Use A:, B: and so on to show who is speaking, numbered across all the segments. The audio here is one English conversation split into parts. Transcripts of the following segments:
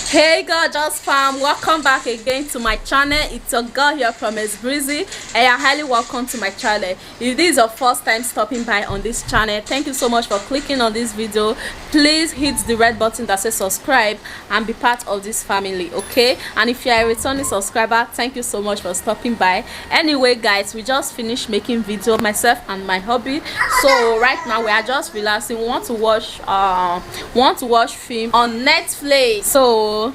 A: Hey gorgeous fam, welcome back again to my channel. It's your girl here from Breezy, and you're highly welcome to my channel. If this is your first time stopping by on this channel, thank you so much for clicking on this video. Please hit the red button that says subscribe and be part of this family, okay? And if you're a returning subscriber, thank you so much for stopping by. Anyway guys, we just finished making video, myself and my hubby. So right now we are just relaxing. We want to watch film on Netflix. So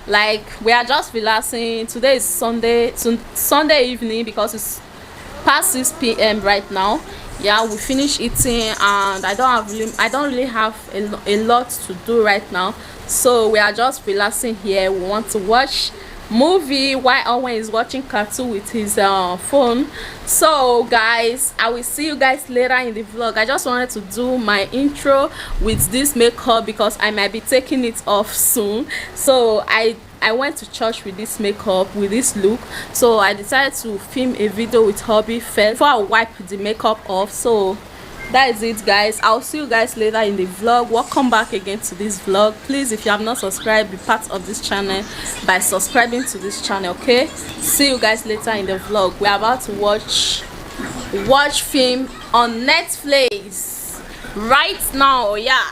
A: like we are just relaxing. Today is Sunday evening because it's past 6 p.m. right now. Yeah, we finished eating and I don't really have a lot to do right now, so we are just relaxing here. We want to watch movie while Owen is watching cartoon with his phone. So guys, I will see you guys later in the vlog. I just wanted to do my intro with this makeup because I might be taking it off soon. So I went to church with this makeup, with this look, so I decided to film a video with hubby first before I wipe the makeup off. So that is it guys. I'll see you guys later in the vlog. Welcome back again to this vlog. Please, if you have not subscribed, be part of this channel by subscribing to this channel, okay? See you guys later in the vlog. We're about to watch film on Netflix right now. Yeah.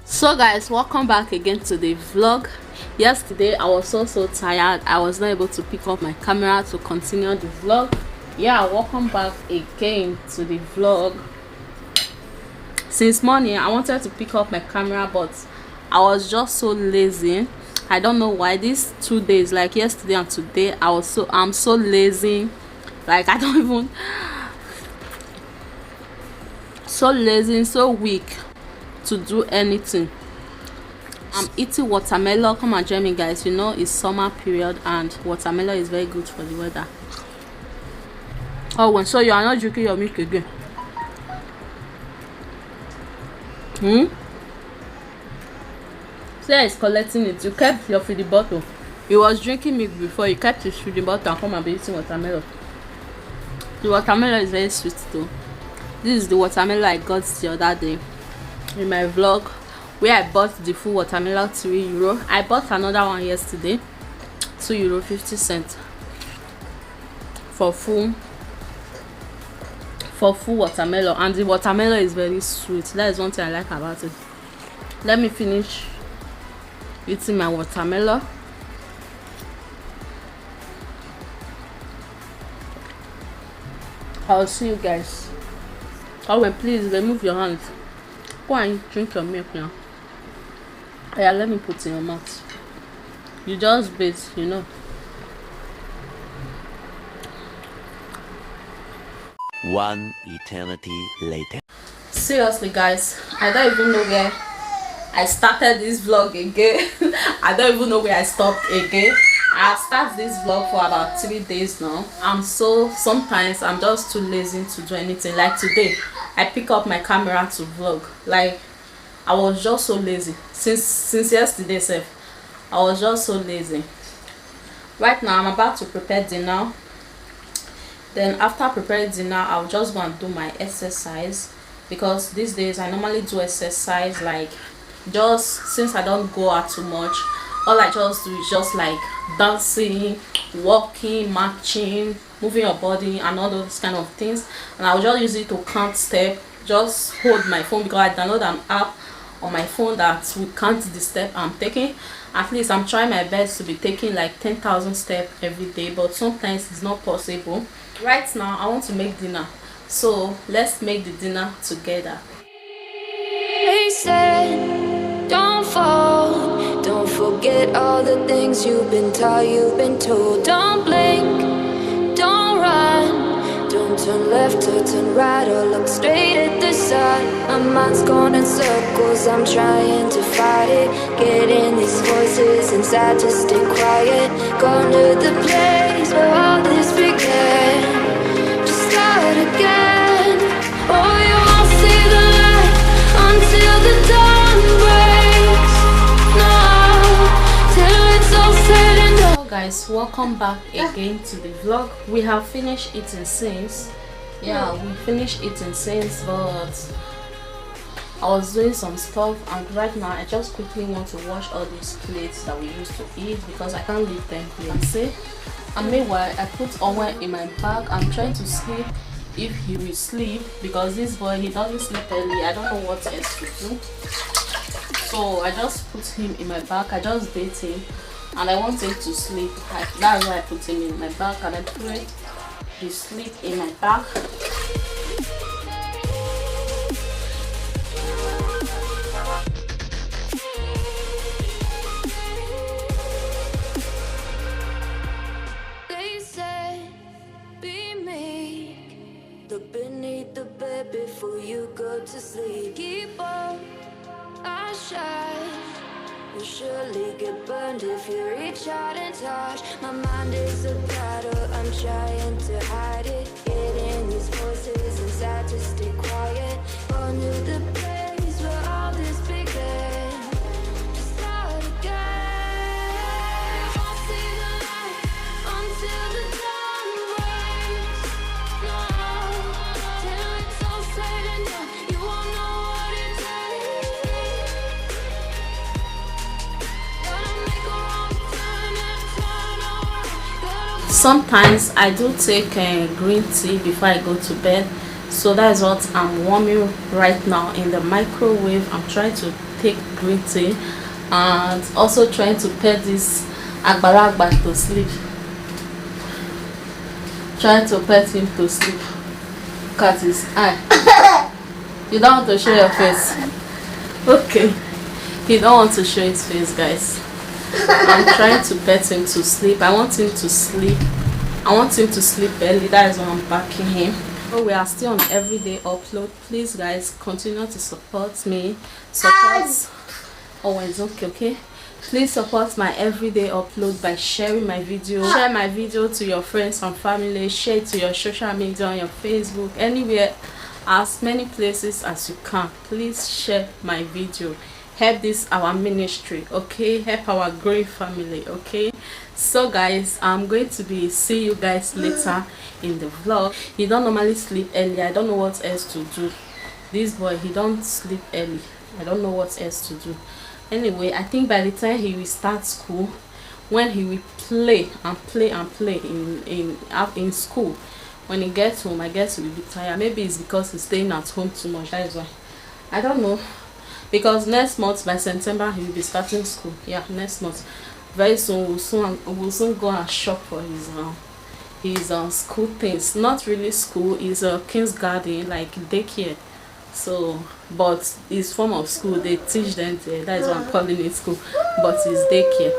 A: So guys, welcome back again to the vlog. Yesterday I was so tired, I was not able to pick up my camera to continue the vlog. Yeah, welcome back again to the vlog. Since morning I wanted to pick up my camera, but I was just so lazy. I don't know why. These 2 days, like yesterday and today, I'm so lazy. Like I don't even, so lazy, so weak to do anything. I'm eating watermelon. Come and join me guys. You know it's summer period and watermelon is very good for the weather. Oh, so you are not drinking your milk again? Say is collecting it. You kept your feeding bottle. He was drinking milk before. You kept his feeding bottle and come and be eating watermelon. The watermelon is very sweet though. This is the watermelon I got the other day in my vlog, where I bought the full watermelon €3. I bought another one yesterday, €2.50 for full watermelon, and the watermelon is very sweet. That is one thing I like about it. Let me finish eating my watermelon. I'll see you guys. Oh wait, please remove your hands. Go and drink your milk now. Yeah, let me put in your mouth. You just bathe, you know.
B: One eternity later.
A: Seriously guys, I don't even know where I started this vlog again. I don't even know where I stopped again. I started this vlog for about 3 days now. Sometimes I'm just too lazy to do anything. Like today I pick up my camera to vlog. Like I was just so lazy since yesterday sef. I was just so lazy. Right now I'm about to prepare dinner. Then after preparing dinner, I'll just go and do my exercise, because these days I normally do exercise, like just since I don't go out too much, all I just do is just like dancing, walking, marching, moving your body and all those kind of things. And I'll just use it to count step. Just hold my phone because I download an app on my phone that will count the step I'm taking. At least I'm trying my best to be taking like 10,000 steps every day, but sometimes it's not possible. Right now I want to make dinner, so let's make the dinner together.
C: They said, don't fall, don't forget all the things you've been taught, you've been told. Don't blink, don't run, don't turn left or turn right or look straight at the sun. My mind's going in circles, I'm trying to fight it. Getting these voices inside to stay quiet. Gone to the place where all this began, to start again. Oh, you won't see the light until the dawn breaks. No, till it's all said and done.
A: So guys, welcome back again to the vlog. We have finished eating since. Yeah, we finished eating since, but I was doing some stuff, and right now I just quickly want to wash all these plates that we used to eat because I can't leave them clean. And meanwhile, I put umeh in my bag. I'm trying to see if he will sleep because this boy, he doesn't sleep early. I don't know what else to do, so I just put him in my bag. I just bathe him and I want him to sleep. That's why I put him in my bag, and I pray he sleep in my bag.
C: They said, be meek, look beneath the bed before you go to sleep. Keep on, I shine. You'll surely get burned if you reach out and touch. My mind is a battle, I'm trying to hide it. Getting these voices inside to stay quiet. Gone to the place where all this began, to start again. You won't see the light until the dawn breaks. No, till it's all said and done, you won't know what it takes.
A: Sometimes I do take green tea before I go to bed, so that is what I'm warming right now in the microwave. I'm trying to take green tea and also trying to pet this agbalagba to sleep. Trying to pet him to sleep. Look at his eye. You don't want to show your face? Okay, he don't want to show his face, guys. I'm trying to pet him to sleep. I want him to sleep. I want him to sleep early. That is why I'm backing him. So we are still on everyday upload. Please guys, continue to support me. Oh, it's okay. Please support my everyday upload by sharing my video. Share my video to your friends and family. Share it to your social media, on your Facebook, anywhere, as many places as you can. Please share my video. Help this our ministry, okay? Help our growing family, okay? So guys, I'm going to be see you guys later in the vlog. He don't normally sleep early. I don't know what else to do. This boy, he don't sleep early. I don't know what else to do. Anyway, I think by the time he will start school, when he will play in school, when he gets home, I guess he will be tired. Maybe it's because he's staying at home too much. That is why. I don't know. Because next month, by September, he will be starting school. Yeah, next month. Very soon, we'll soon go and shop for his school things. Not really school, it's a kindergarten, like daycare. So, but it's form of school. They teach them there. That is why I'm calling it school. But it's daycare.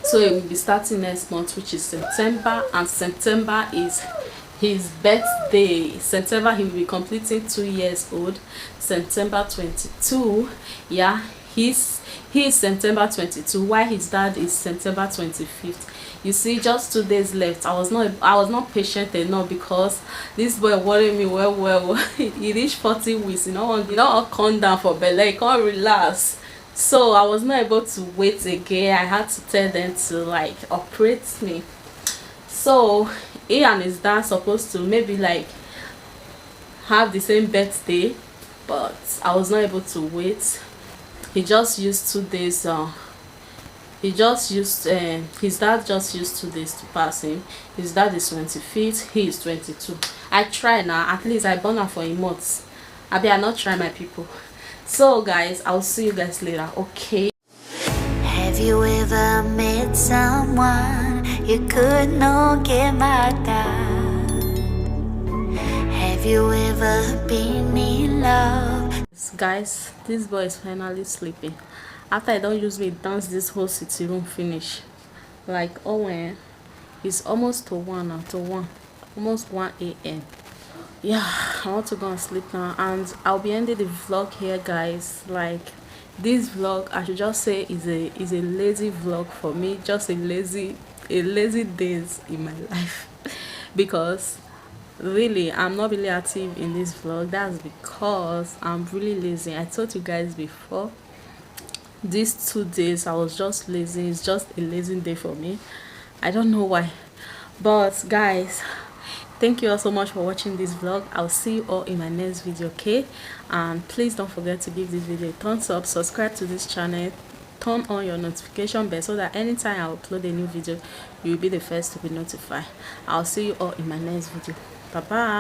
A: So it will be starting next month, which is September, and September is his birthday. September he will be completing 2 years old. September 22. Yeah, he's September 22, while his dad is September 25th. You see, just 2 days left. I was not patient enough because this boy worried me well. He reached 40 weeks. You know, calm down for belly. He can't relax. So I was not able to wait again. I had to tell them to like operate me. So he and his dad supposed to maybe like have the same birthday, but I was not able to wait. He just used 2 days he just used his dad just used 2 days to pass him. His dad is 25th, he is 22. I try now, at least I born her for a month. I not try, my people. So guys, I'll see you guys later. Okay,
C: Have you ever met someone you could not get mad at? Have you ever been in love?
A: guys, this boy is finally sleeping after I don't use me dance this whole city room finish. Like, oh when it's almost to 1 now, to 1, almost 1 a.m. Yeah, I want to go and sleep now, and I'll be ending the vlog here, guys. Like, this vlog, I should just say, is a lazy vlog for me, just a lazy days in my life. Because really, I'm not really active in this vlog. That's because I'm really lazy. I told you guys before, these 2 days I was just lazy. It's just a lazy day for me. I don't know why. But guys, thank you all so much for watching this vlog. I'll see you all in my next video, okay? And please don't forget to give this video a thumbs up, subscribe to this channel, turn on your notification bell so that anytime I upload a new video, you'll be the first to be notified. I'll see you all in my next video. Bye bye.